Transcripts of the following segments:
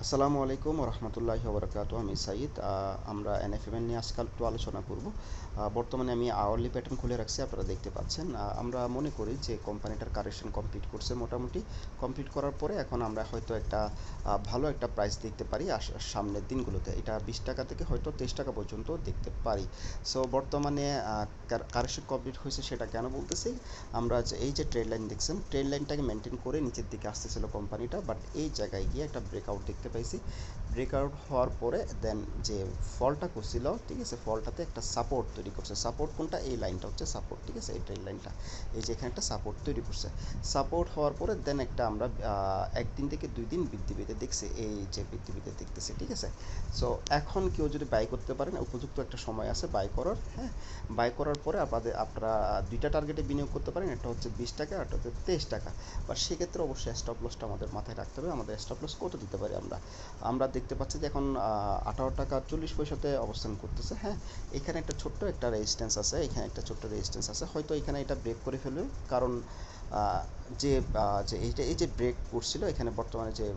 আসসালামু আলাইকুম রহমতুল্লাহি ওবরাকাতু। আমি সাইদ। আমরা এনএফএমএল নিয়ে আজকাল একটু আলোচনা করব। বর্তমানে আমি আওয়ারলি প্যাটার্ন খুলে রাখছি, আপনারা দেখতে পাচ্ছেন। আমরা মনে করি যে কোম্পানিটার কারেকশন কমপ্লিট করছে, মোটামুটি কমপ্লিট করার পরে এখন আমরা হয়তো একটা ভালো একটা প্রাইস দেখতে পারি সামনের দিনগুলোতে। এটা 20 টাকা থেকে হয়তো 23 টাকা পর্যন্ত দেখতে পারি। সো বর্তমানে কারেকশন কমপ্লিট হয়েছে সেটা কেন বলতেছি, আমরা এই যে ট্রেড লাইন দেখছেন, ট্রেড লাইনটাকে মেনটেন করে নিচের দিকে আসতেছিল কোম্পানিটা, বাট এই জায়গায় গিয়ে একটা ব্রেকআউট দেখতে পাইছি। ব্রেকআউট হওয়ার পরে দেন যে ফলটা করছিল, ঠিক আছে, ফলটাতে একটা সাপোর্ট তৈরি করছে। সাপোর্ট কোনটা? এই লাইনটা হচ্ছে সাপোর্ট, ঠিক আছে, এই ট্রেড লাইনটা। এই যে এখানে একটা সাপোর্ট তৈরি করছে। সাপোর্ট হওয়ার পরে দেন একটা আমরা একদিন থেকে 2 দিন বৃদ্ধি পেতে দেখছি, এই যে বৃদ্ধি পেতে দেখতেছি, ঠিক আছে। সো এখন কেউ যদি বাই করতে পারেন, উপযুক্ত একটা সময় আছে বাই করার। হ্যাঁ, বাই করার পরে আপনারা দুইটা টার্গেটে বিনিয়োগ করতে পারেন, একটা হচ্ছে 20 টাকা, একটা হচ্ছে 23 টাকা। বা সেক্ষেত্রে অবশ্যই স্টপ লসটা আমাদের মাথায় রাখতে হবে। আমাদের স্টপ লস কত দিতে পারি আমরা? আমরা দেখতে পাচ্ছি যে এখন 18 টাকা 40 পয়সাতে অবস্থান করতেছে। হ্যাঁ, এখানে একটা ছোট্ট একটা রেজিস্ট্যান্স আছে, এখানে একটা ছোট্ট রেজিস্ট্যান্স আছে, হয়তো এখানে এটা ব্রেক করে ফেলবে। কারণ যে এই যে ব্রেক করছিল এখানে, বর্তমানে যে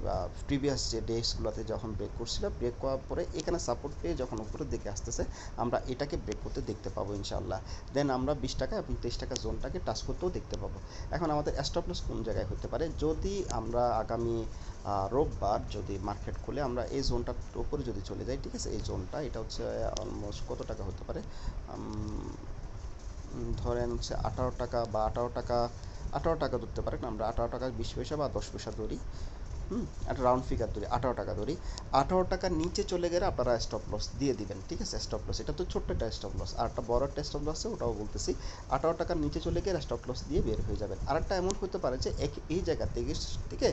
প্রিভিয়াস যে ডেজগুলোতে যখন ব্রেক করছিল, ব্রেক করার পরে এখানে সাপোর্ট পেয়ে যখন উপরের দিকে আসতেছে, আমরা এটাকে ব্রেক করতে দেখতে পাবো ইনশাল্লাহ। দেন আমরা 20 টাকা এবং 23 টাকা জোনটাকে টাচ করতেও দেখতে পাবো। এখন আমাদের স্টপ লস কোন জায়গায় হতে পারে? যদি আমরা আগামী রোববার যদি মার্কেট খুলে আমরা এই জোনটার উপরে যদি চলে যাই, ঠিক আছে, এই জোনটা এটা হচ্ছে অলমোস্ট কত টাকা হতে পারে, ধরেন হচ্ছে 18 টাকা বা 18 টাকা, 18 টাকা ধরতে পারেন। আমরা 18 টাকা 20 পয়সা বা 10 পয়সা ধরি। একটা রাউন্ড ফিগার ধরি, 18 টাকা ধরি। 18 টাকার নিচে চলে গেলে আপনারা স্টপ লস দিয়ে দিবেন, ঠিক আছে। স্টপ লস এটা তো ছোট্ট একটা স্টপ লস, আর একটা বড় একটা স্টপ লস আছে, ওটাও বলতেছি। 18 টাকার নিচে চলে গেলে স্টপ লস দিয়ে বের হয়ে যাবেন। আর একটা এমন হতে পারে যে এই জায়গা থেকে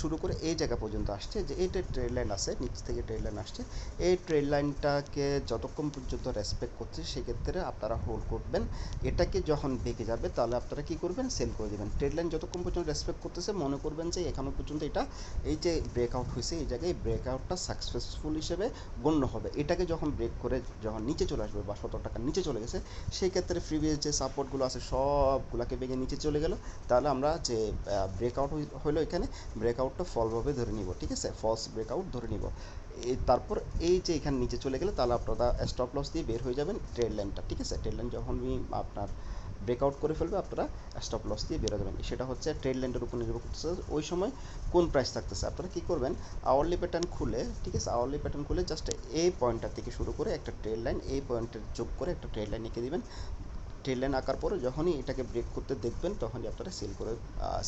শুরু করে এই জায়গা পর্যন্ত আসছে, যে এইটা ট্রেড লাইন আছে, নিচ থেকে ট্রেড লাইন আসছে। এই ট্রেড লাইনটাকে যতক্ষণ পর্যন্ত রেসপেক্ট করছে সেক্ষেত্রে আপনারা হোল্ড করবেন। এটাকে যখন বেঁকে যাবে তাহলে আপনারা কি করবেন? সেল করে দেবেন। ট্রেড লাইন যতক্ষণ পর্যন্ত রেসপেক্ট করতেছে মনে করবেন যে এখনো পর্যন্ত এটা, এই যে ব্রেকআউট হয়েছে এই জায়গায়, ব্রেকআউটটা সাকসেসফুল হিসেবে গণ্য হবে। এটাকে যখন ব্রেক করে যখন নিচে চলে আসবে বা 17 টাকার নিচে চলে গেছে, সেই ক্ষেত্রে প্রিভিয়াস যে সাপোর্টগুলো আছে সবগুলোকে ভেঙে নিচে চলে গেল, তাহলে আমরা যে ব্রেকআউট হলো এখানে, ব্রেকআউটটা ফলভাবে ধরে নিব, ঠিক আছে, ফলস ব্রেকআউট ধরে নিব। তারপর এই যে এখানে নিচে চলে গেলে তাহলে আপনারা স্টপ লস দিয়ে বের হয়ে যাবেন ট্রেড লাইনটা, ঠিক আছে। ট্রেড লাইন যখনই আপনার ব্রেকআউট করে ফেলবে, আপনারা স্টপ লস দিয়ে বেরো যাবেন। সেটা হচ্ছে ট্রেড লাইনের উপর নির্ভর করতেছে ওই সময় কোন প্রাইস থাকতেছে। আপনারা কী করবেন? আওয়ারলি প্যাটার্ন খুলে, ঠিক আছে, আওয়ারলি প্যাটার্ন খুলে জাস্ট এই পয়েন্টটা থেকে শুরু করে একটা ট্রেড লাইন, এই পয়েন্টের যোগ করে একটা ট্রেড লাইন এঁকে দিবেন। ট্রেড লাইন আঁকার পরে যখনই এটাকে ব্রেক করতে দেখবেন, তখনই আপনারা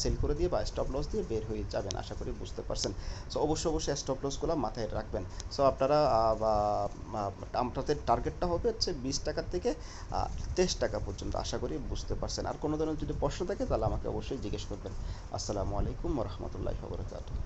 সেল করে দিয়ে বা স্টপ লস দিয়ে বের হয়ে যাবেন। আশা করি বুঝতে পারছেন। সো অবশ্যই স্টপ লসগুলো মাথায় রাখবেন। সো আপনারা আপনাদের টার্গেটটা হবে হচ্ছে 20 টাকা থেকে 23 টাকা পর্যন্ত। আশা করি বুঝতে পারছেন। আর কোনো ধরনের যদি প্রশ্ন থাকে তাহলে আমাকে অবশ্যই জিজ্ঞেস করবেন। আসসালামু আলাইকুম রহমতুল্লাহি ওয়া বারাকাতুহু।